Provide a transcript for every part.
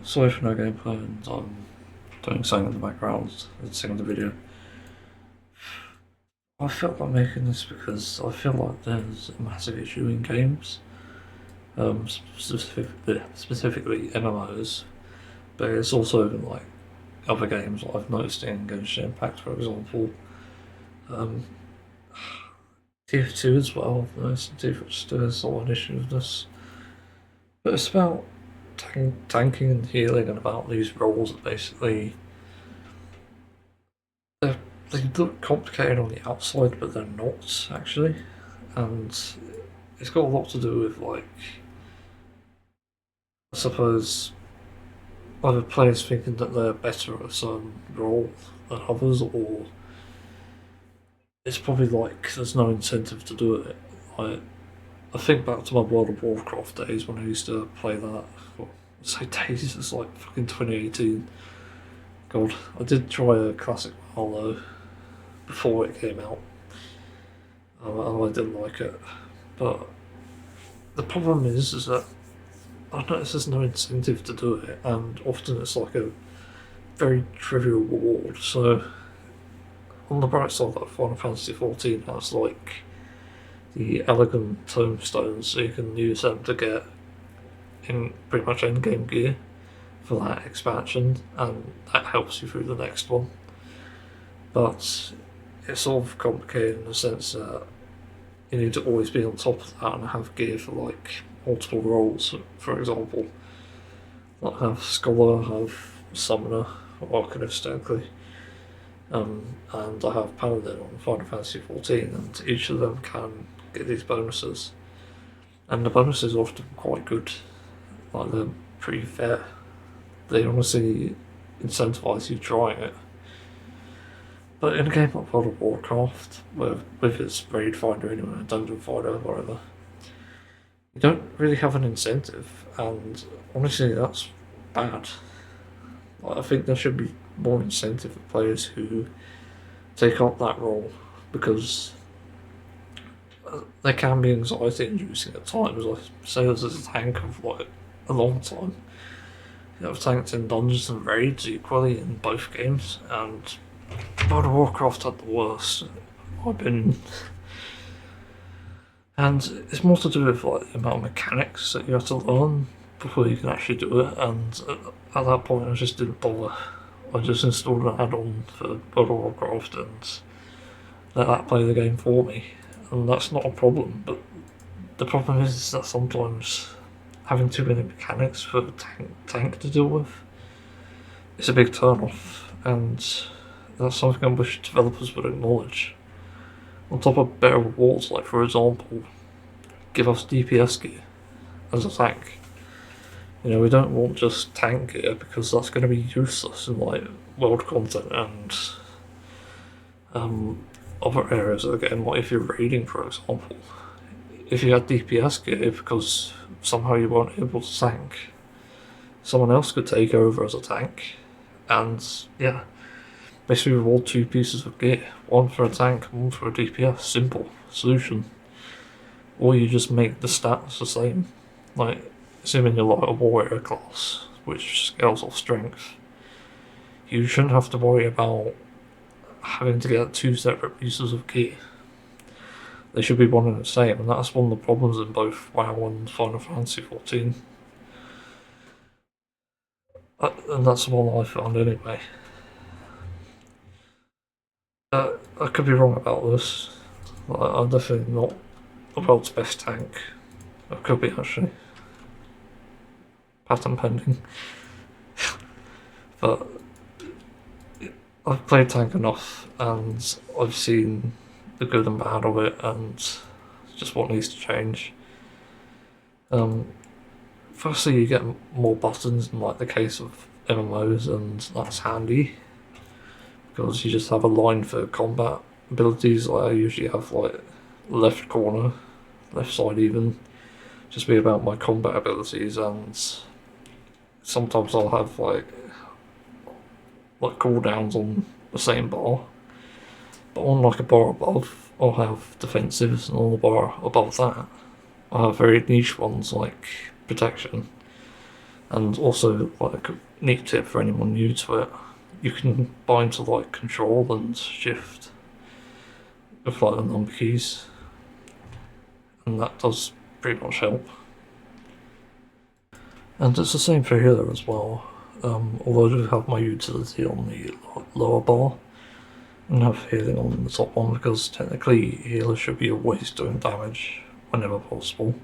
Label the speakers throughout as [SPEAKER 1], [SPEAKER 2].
[SPEAKER 1] Sorry for no gameplay, and I'm doing something in the background, editing the video. I felt like making this because I feel like there's a massive issue in games, specifically MMOs, but it's also in like other games. I've noticed in Genshin Impact, for example, um, TF2 as well. I've noticed TF2 has a lot of issue with this, but it's about tanking and healing, and about these roles that basically they're, they look complicated on the outside, but they're not actually, and it's got a lot to do with like I suppose either players thinking that they're better at a certain role than others, or it's probably like there's no incentive to do it. I think back to my World of Warcraft days when I used to play that. Well, I say days, it's like fucking 2018. God, I did try a classic WoW though before it came out, and I didn't like it. But the problem is that I notice there's no incentive to do it, and often it's like a very trivial reward. So on the bright side, like Final Fantasy 14 has like the elegant tomestones, so you can use them to get in pretty much endgame gear for that expansion, and that helps you through the next one. But it's sort of complicated in the sense that you need to always be on top of that and have gear for like multiple roles. For example, like have Scholar, have Summoner, or Arcanist technically, and I have Paladin on Final Fantasy 14, and each of them can get these bonuses, and the bonuses are often quite good. Like they're pretty fair. They honestly incentivize you trying it. But in a game like World of Warcraft, with its raid finder anyway, dungeon finder, whatever, you don't really have an incentive, and honestly, that's bad. Like, I think there should be more incentive for players who take up that role, because they can be anxiety inducing at times. Like, say as a tank of like a long time. I've tanked in dungeons and raids equally in both games, and World of Warcraft had the worst. I've been, and it's more to do with like the amount of mechanics that you have to learn before you can actually do it. And at that point, I just didn't bother. I just installed an add-on for World of Warcraft and let that play the game for me, and that's not a problem. But the problem is that sometimes having too many mechanics for a tank to deal with is a big turn off, and that's something I wish developers would acknowledge. On top of better rewards, like for example, give us DPS gear as a tank. You know, we don't want just tank gear because that's going to be useless in like world content and other areas of the game. Like if you're raiding, for example, if you had DPS gear because somehow you weren't able to tank, someone else could take over as a tank, and yeah, basically reward two pieces of gear, one for a tank and one for a DPS. Simple solution. Or you just make the stats the same. Like, assuming you're like a warrior class, which scales off strength, you shouldn't have to worry about having to get two separate pieces of gear. They should be one and the same, and that's one of the problems in both WoW and Final Fantasy 14. And that's the one I found anyway. I could be wrong about this. I'm definitely not the world's best tank. I could be actually. Patent pending. But I've played tank enough, and I've seen the good and bad of it, and just what needs to change. Firstly, you get more buttons in like the case of MMOs, and that's handy because you just have a line for combat abilities. Like I usually have like left corner, left side even, just be about my combat abilities, and sometimes I'll have like cooldowns on the same bar, but on like a bar above I'll have defensives, and on the bar above that I'll have very niche ones like protection, And also, like, a neat tip for anyone new to it, you can bind to like Control and Shift with like the number keys, and that does pretty much help. And it's the same for healer as well, although I do have my utility on the lower bar and have healing on the top one, because technically healer should be always doing damage whenever possible,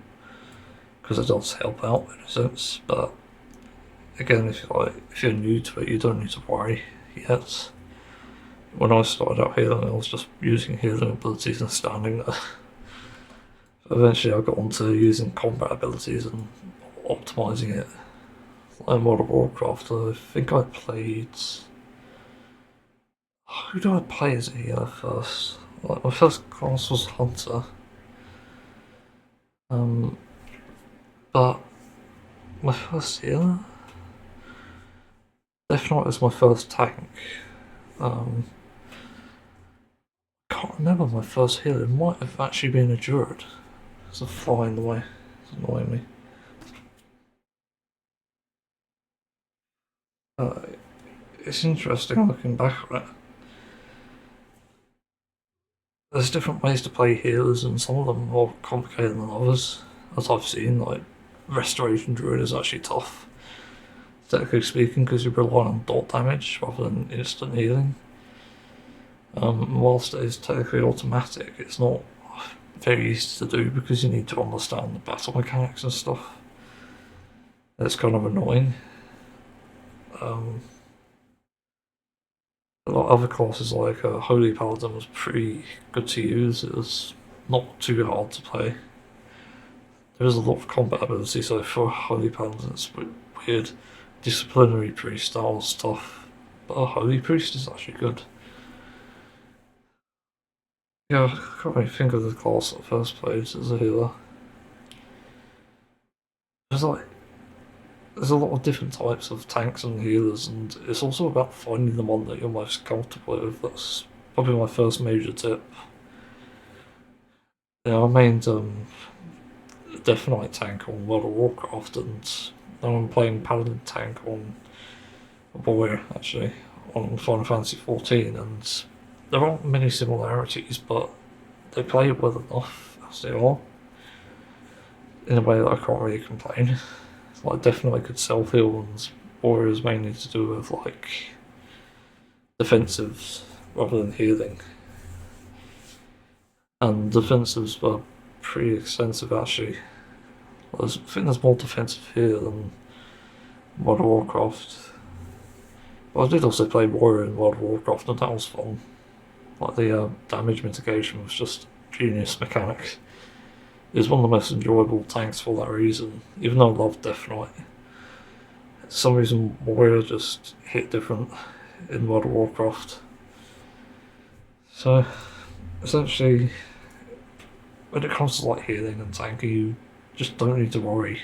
[SPEAKER 1] because it does help out in a sense. But again, if you're new to it, you don't need to worry yet. When I started out healing, I was just using healing abilities and standing there. Eventually I got onto using combat abilities and optimizing it. In World of Warcraft, I think I played... Who do I play as a healer first? Like, my first class was Hunter. But my first healer? Death Knight was my first tank. Can't remember my first healer. It might have actually been a Druid. There's a fly in the way. It's annoying me. It's interesting looking back on it. There's different ways to play healers, and some of them are more complicated than others. As I've seen, like, Restoration Druid is actually tough, technically speaking, because you rely on dot damage rather than instant healing. Whilst it is technically automatic, it's not very easy to do because you need to understand the battle mechanics and stuff. It's kind of annoying. A lot of other classes, like Holy Paladin, was pretty good to use. It was not too hard to play. There is a lot of combat ability, so for Holy Paladin it's weird. Disciplinary Priest style stuff, but a Holy Priest is actually good. Yeah, I can't really think of the class I first played as a healer. There's a lot of different types of tanks and healers, and it's also about finding the one that you're most comfortable with. That's probably my first major tip. Yeah, I mained Death Knight tank on World of Warcraft, and now I'm playing Paladin tank on Warrior, actually, on Final Fantasy XIV, and there aren't many similarities, but they play well enough as they are, in a way that I can't really complain. Like, definitely could self-heal, and Warriors mainly to do with, like, defensives rather than healing. And defensives were pretty extensive, actually. I think there's more defensive here than World of Warcraft. But I did also play Warrior in World of Warcraft, and that was fun. Like, the damage mitigation was just genius mechanics. It was one of the most enjoyable tanks for that reason, even though I loved Death Knight. For some reason, Warrior just hit different in World of Warcraft. So, essentially, when it comes to like healing and tanking, you just don't need to worry.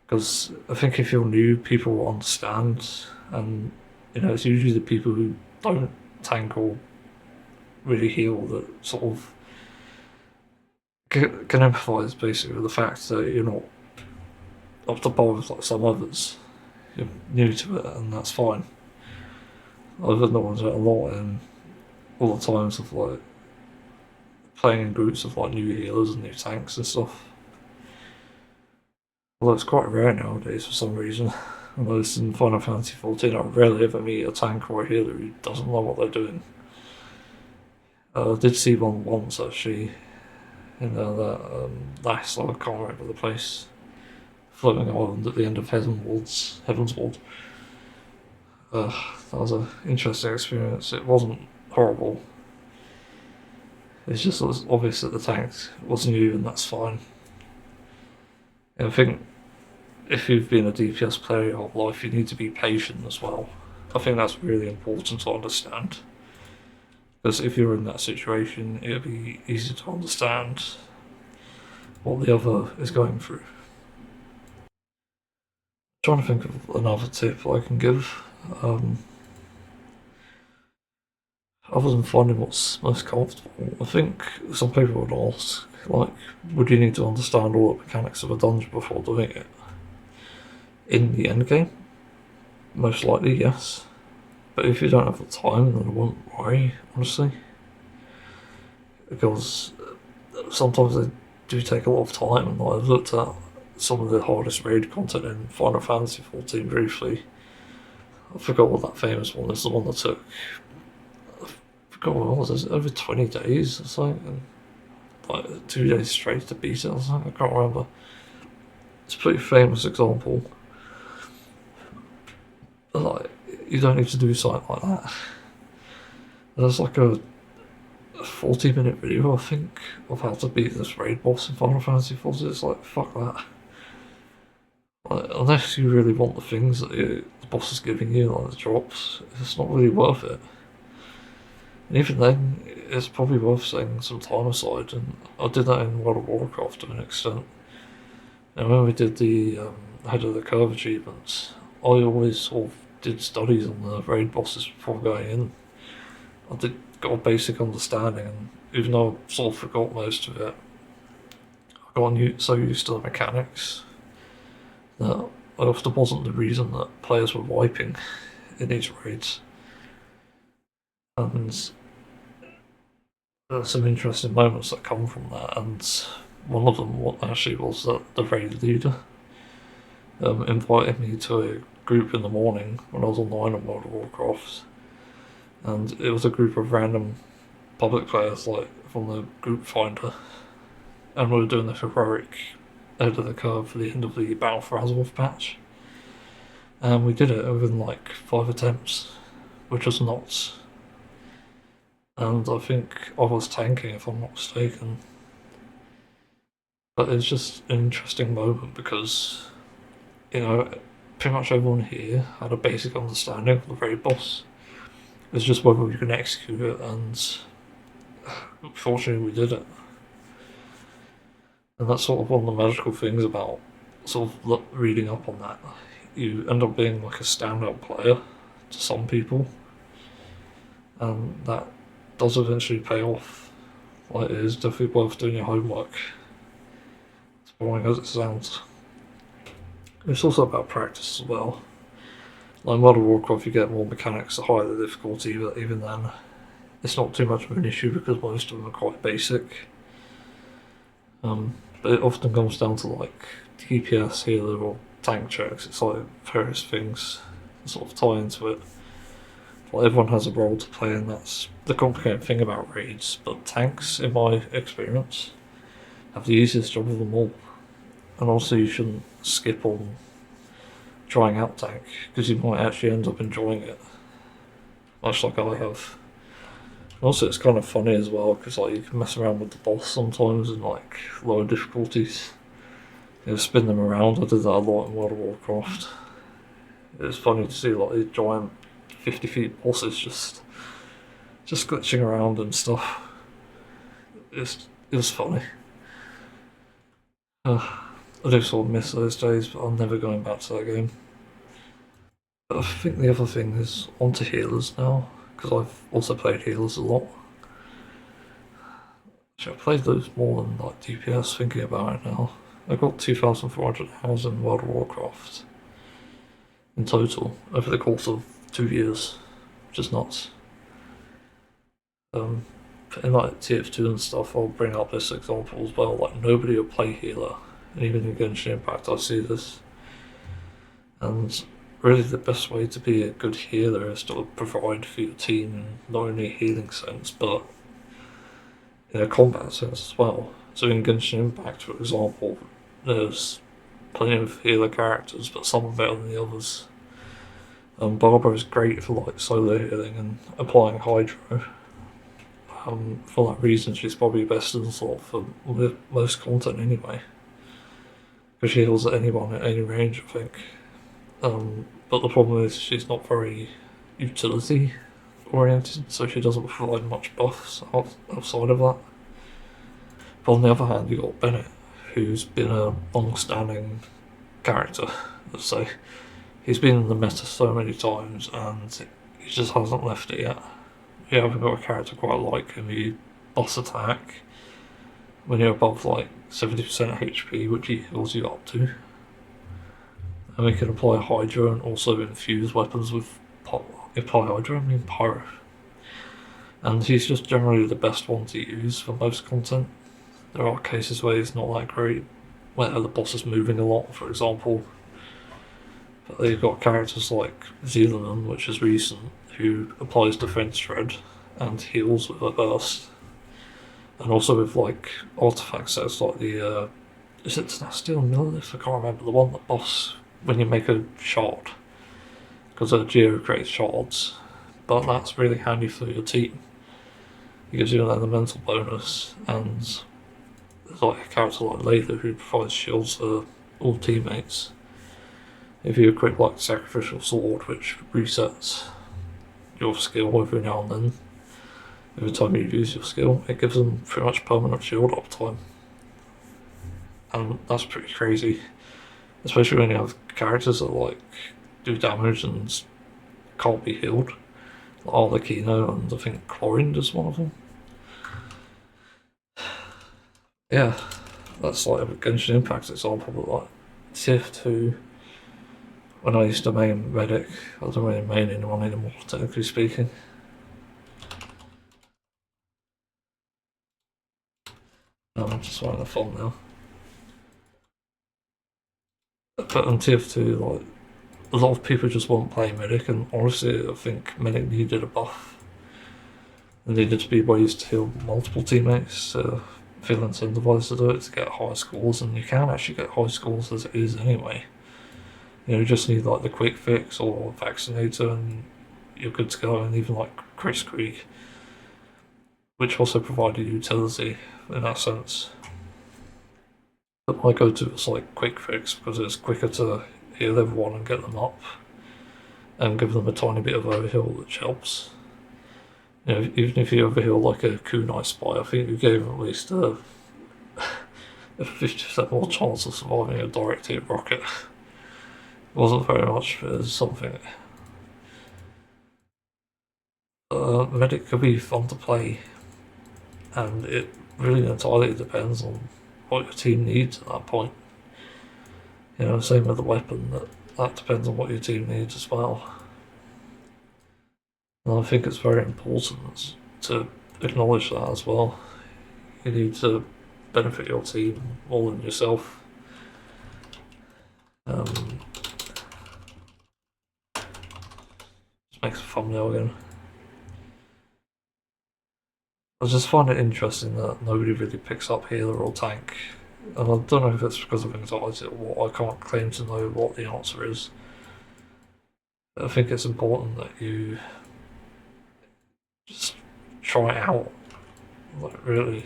[SPEAKER 1] Because I think if you're new, people will understand, and it's usually the people who don't tank or really heal that sort of can empathise basically with the fact that you're not up to par with like some others. You're new to it, and that's fine. I've acknowledged it a lot in all the times of like playing in groups of like new healers and new tanks and stuff. Although it's quite rare nowadays for some reason. Although it's in Final Fantasy XIV, I rarely ever meet a tank or a healer who doesn't know what they're doing. I did see one once actually, in that last, I can't remember the place, floating island at the end of Heaven's Ward. That was an interesting experience. It wasn't horrible. It's just obvious that the tank was new, and that's fine. And I think if you've been a DPS player your whole life, you need to be patient as well. I think that's really important to understand. Because if you're in that situation, it'll be easy to understand what the other is going through. I'm trying to think of another tip I can give. Other than finding what's most comfortable, I think some people would ask, like, would you need to understand all the mechanics of a dungeon before doing it? in the end game? Most likely, yes. But if you don't have the time, then I wouldn't worry, honestly. Because sometimes they do take a lot of time, and I've looked at some of the hardest raid content in Final Fantasy XIV briefly. I forgot what that famous one is, the one that took, I forgot what it was, over 20 days or something, and like 2 days straight to beat it or something, I can't remember. It's a pretty famous example. But like, you don't need to do something like that. There's like a 40-minute video, I think, of how to beat this raid boss in Final Fantasy XIV. It's like, fuck that. Like, unless you really want the things that the boss is giving you, like the drops, it's not really worth it. And even then, it's probably worth setting some time aside, and I did that in World of Warcraft to an extent. And when we did the Head of the Curve achievements, I always sort of did studies on the raid bosses before going in. I did got a basic understanding, and even though I sort of forgot most of it, I got so used to the mechanics that I often wasn't the reason that players were wiping in these raids. And there's some interesting moments that come from that, and one of them actually was that the raid leader invited me to a group in the morning when I was online on World of Warcraft, and it was a group of random public players, like from the group finder, and we were doing the heroic Head of the Curve for the end of the Battle for Azeroth patch, and we did it within like 5 attempts, which was nuts. And I think I was tanking, if I'm not mistaken. But it's just an interesting moment because, pretty much everyone here had a basic understanding of the raid boss. It's just whether we can execute it, and fortunately we did it. And that's sort of one of the magical things about sort of reading up on that. You end up being like a standout player to some people, and that does eventually pay off. Like, it is definitely worth doing your homework, as boring as it sounds. It's also about practice as well. Like in World of Warcraft, you get more mechanics the higher the difficulty, but even then, it's not too much of an issue because most of them are quite basic. But it often comes down to like DPS, healer, or tank checks. It's like various things that sort of tie into it. Well, everyone has a role to play, and that's the complicated thing about raids. But tanks, in my experience, have the easiest job of them all. And also, you shouldn't skip on trying out tank because you might actually end up enjoying it, much like I have. Also, it's kind of funny as well because like you can mess around with the boss sometimes in like lower difficulties. Spin them around. I did that a lot in World of Warcraft. It's funny to see like these giant 50 feet bosses just glitching around and stuff. It was funny. I do sort of miss those days, but I'm never going back to that game. But I think the other thing is onto healers now, because I've also played healers a lot. Actually, I've played those more than like DPS, thinking about it now. I got 2,400 hours in World of Warcraft in total over the course of 2 years, which is nuts. In like TF2 and stuff, I'll bring up this example as well. Like, nobody will play healer, and even in Genshin Impact, I see this. And really, the best way to be a good healer is to provide for your team in not only a healing sense, but in a combat sense as well. So in Genshin Impact, for example, there's plenty of healer characters, but some are better than the others. Barbara is great for like solo healing and applying hydro. For that reason, she's probably best in slot for most content anyway, because she heals at anyone at any range, I think. But the problem is she's not very utility oriented, so she doesn't provide much buffs outside of that. But on the other hand, you've got Bennett, who's been a long-standing character, let's say. He's been in the meta so many times, and he just hasn't left it yet. You haven't got a character quite like him. You boss attack when you're above like 70% HP, which he heals you up to. and we can apply Hydra and also infuse weapons with apply Hydra, I mean Pyro. And he's just generally the best one to use for most content. There are cases where he's not that great, where the boss is moving a lot, for example. But they've got characters like Xelonon, which is recent, who applies Defense Shred and heals with a burst. And also with like artifact sets like the is it Steel Millilith? I can't remember, the one that buffs when you make a shard. Because Geo creates shards. But that's really handy for your team. It gives you an elemental bonus, and there's like a character like Lather who provides shields for all teammates. If you equip like Sacrificial Sword, which resets your skill every now and then, every time you use your skill, it gives them pretty much permanent shield uptime. And that's pretty crazy, especially when you have characters that like do damage and can't be healed. Like Arlecchino, and I think Chlorine is one of them. Yeah, that's like a Genshin Impact example, but like TF2, when I used to main Medic, I don't really main anyone anymore, technically speaking. I'm just writing a thumbnail. But on TF2, like, a lot of people just won't play Medic, and honestly, I think Medic needed a buff. There needed to be ways to heal multiple teammates to feel incentivized to do it to get high scores, and you can actually get high scores as it is anyway. You just need like the quick fix or vaccinator, and you're good to go. And even like Chris Creek, which also provided utility in that sense. But my go-to is like quick fix because it's quicker to heal everyone and get them up, and give them a tiny bit of overheal, which helps. Even if you overheal like a Kunai Spy, I think you gave them at least a 50% more chance of surviving a direct hit rocket. It wasn't very much, but it's something. Medic could be fun to play, and it really entirely depends on what your team needs at that point. Same with the weapon, that depends on what your team needs as well. And I think it's very important to acknowledge that as well. You need to benefit your team more than yourself. Just makes a thumbnail again. I just find it interesting that nobody really picks up healer or tank. And I don't know if it's because of anxiety or what, I can't claim to know what the answer is. But I think it's important that you just try it out, like really.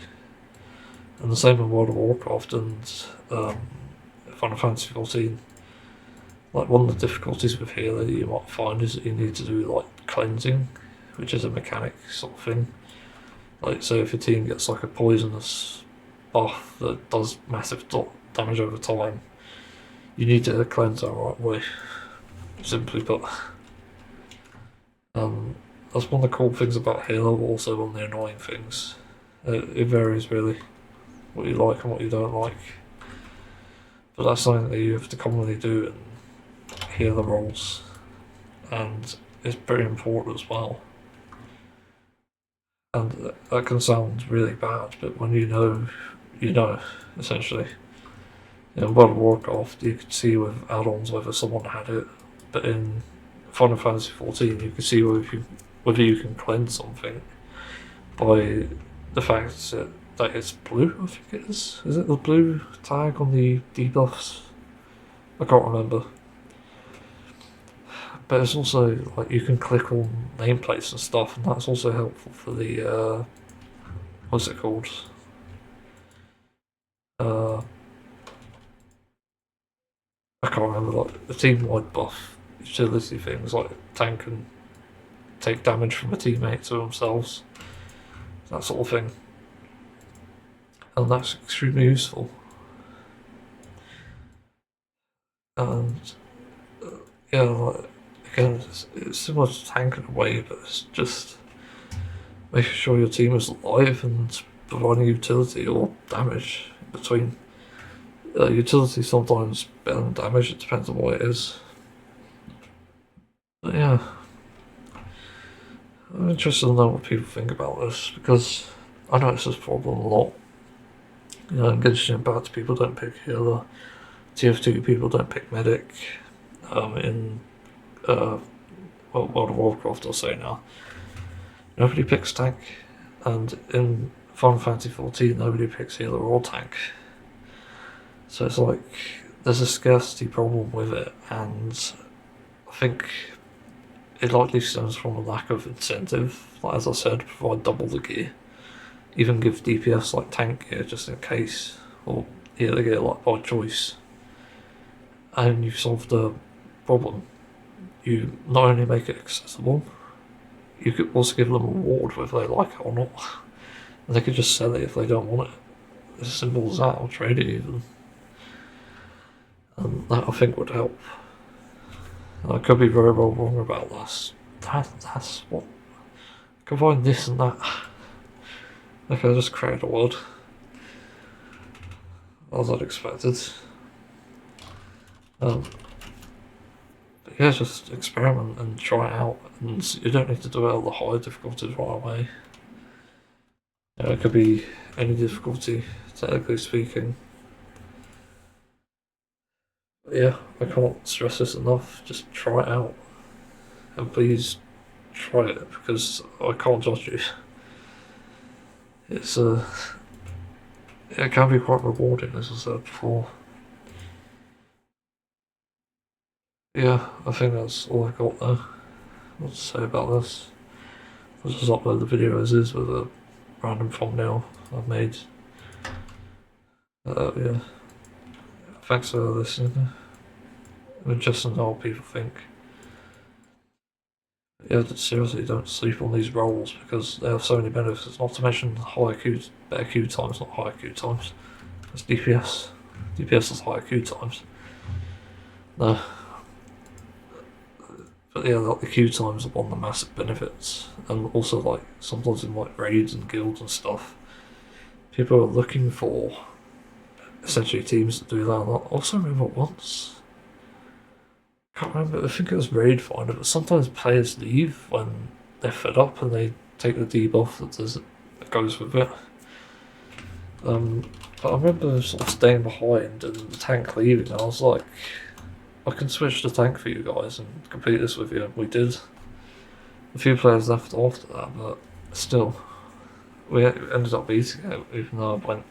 [SPEAKER 1] And the same in World of Warcraft and Final Fantasy XIV. Like one of the difficulties with healer that you might find is that you need to do like cleansing, which is a mechanic sort of thing. Like, so if your team gets like a poisonous buff that does massive damage over time, you need to cleanse that right way, simply put. That's one of the cool things about Halo, but also one of the annoying things. It varies really, what you like and what you don't like. But that's something that you have to commonly do in Halo roles, and it's pretty important as well. And that can sound really bad, but when you know, essentially. In World of Warcraft, you could see with add-ons whether someone had it, but in Final Fantasy XIV, you can see whether you can cleanse something by the fact that it's blue, I think it is. Is it the blue tag on the debuffs? I can't remember. But it's also like you can click on nameplates and stuff, and that's also helpful for the what's it called? I can't remember, like the team-wide buff utility things, like tank can take damage from a teammate to themselves, that sort of thing, and that's extremely useful. And yeah, like, again, it's similar to tank in a way, but it's just making sure your team is alive and providing utility or damage in between. Utility sometimes better than damage, it depends on what it is. But yeah, I'm interested to know what people think about this, because I notice this problem a lot. You know, in Genshin Impact, people don't pick healer. TF2, people don't pick medic. In World of Warcraft, I'll say now, nobody picks tank. And in Final Fantasy XIV, nobody picks healer or tank. So it's like, there's a scarcity problem with it, and I think it likely stems from a lack of incentive. Like, as I said, provide double the gear. Even give DPS like tank gear just in case, or healer gear like by choice. And you solve the problem. You not only make it accessible, you could also give them a reward whether they like it or not. And they could just sell it if they don't want it. As simple as that, or trade it even. And that I think would help. And I could be very well wrong about this. That's what. Combine this and that. Okay, I just created a word. As I'd expected. But yeah, just experiment and try it out. And you don't need to do it at the high difficulties right away. You know, it could be any difficulty, technically speaking. But yeah, I can't stress this enough. Just try it out. And please try it, because I can't judge you. It's it can be quite rewarding, as I said before. Yeah, I think that's all I got there. What to say about this? I'll just upload the video as is with a random thumbnail I've made. Yeah. Thanks for listening. I'm interested in how people think. Yeah, seriously, don't sleep on these roles, because they have so many benefits. Not to mention higher Q, better Q times, not higher Q times. That's DPS. DPS is higher Q times. No. But yeah, like the Q times are one of the massive benefits. And also, like, sometimes in like raids and guilds and stuff, people are looking for essentially teams that do that. And I also remember once, can't remember, I think it was Raid Finder, but sometimes players leave when they're fed up and they take the debuff that goes with it. But I remember sort of staying behind and the tank leaving, and I was like, I can switch the tank for you guys and complete this with you, and we did. A few players left after that, but still, we ended up beating it, even though I went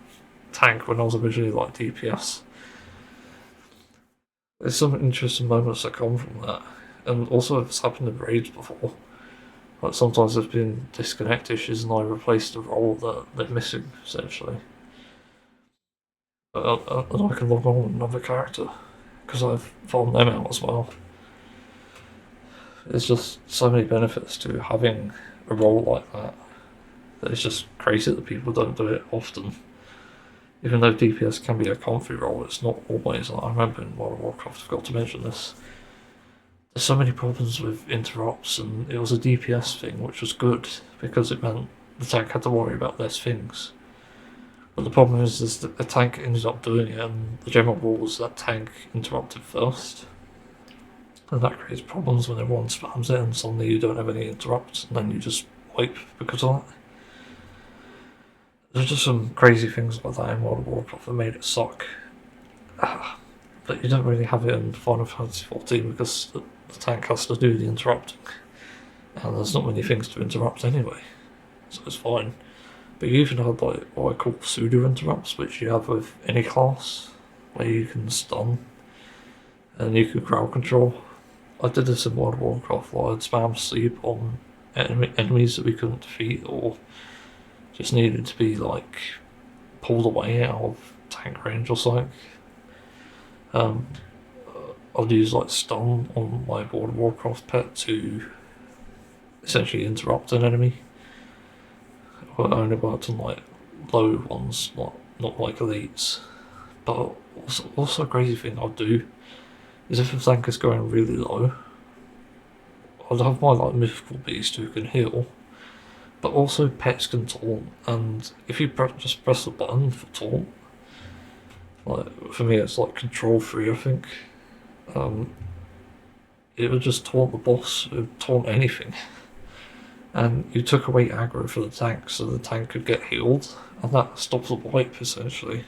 [SPEAKER 1] tank when I was originally like DPS. There's some interesting moments that come from that, and also it's happened in raids before. Like sometimes there's been disconnect issues and I replaced the role that they're missing, essentially. And I can log on with another character, because I've farmed them out as well. There's just so many benefits to having a role like that it's just crazy that people don't do it often. Even though DPS can be a comfy role, it's not always. I remember in World of Warcraft, I forgot to mention this, there's so many problems with interrupts, and it was a DPS thing, which was good, because it meant the tank had to worry about less things. But the problem is that the tank ended up doing it, and the general rule was that tank interrupted first. And that creates problems when everyone spams it and suddenly you don't have any interrupts, and then you just wipe because of that. There's just some crazy things like that in World of Warcraft that made it suck. But you don't really have it in Final Fantasy XIV, because the tank has to do the interrupting. And there's not many things to interrupt anyway, so it's fine. But you even had like what I call pseudo interrupts, which you have with any class, where you can stun and you can crowd control. I did this in World of Warcraft, where I'd spam sleep on enemies that we couldn't defeat or just needed to be like pulled away out of tank range or something. I'd use like stun on my World of Warcraft pet to essentially interrupt an enemy. I only worked on like low ones, not like elites. But also a crazy thing I'd do is if a tank is going really low, I'd have my like mythical beast who can heal, but also pets can taunt, and if you just press the button for taunt, Like for me, it's like control free. I think um, it would just taunt the boss, it would taunt anything, and you took away aggro for the tank, so the tank could get healed, and that stops the wipe essentially.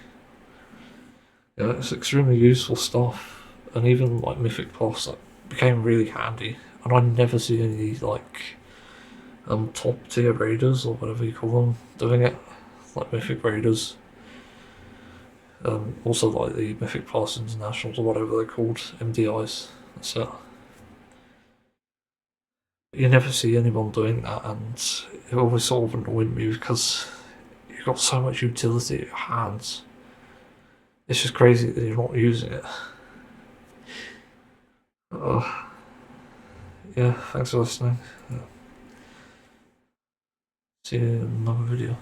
[SPEAKER 1] Yeah, it's extremely useful stuff, and even like Mythic Plus that became really handy. And I never see any like top tier raiders or whatever you call them doing it, like Mythic Raiders. Also like the Mythic Plus Internationals or whatever they're called, MDIs. That's it. You never see anyone doing that, and it always sort of annoyed me because you've got so much utility at your hands. It's just crazy that you're not using it. Uh, yeah, thanks for listening. See you in another video.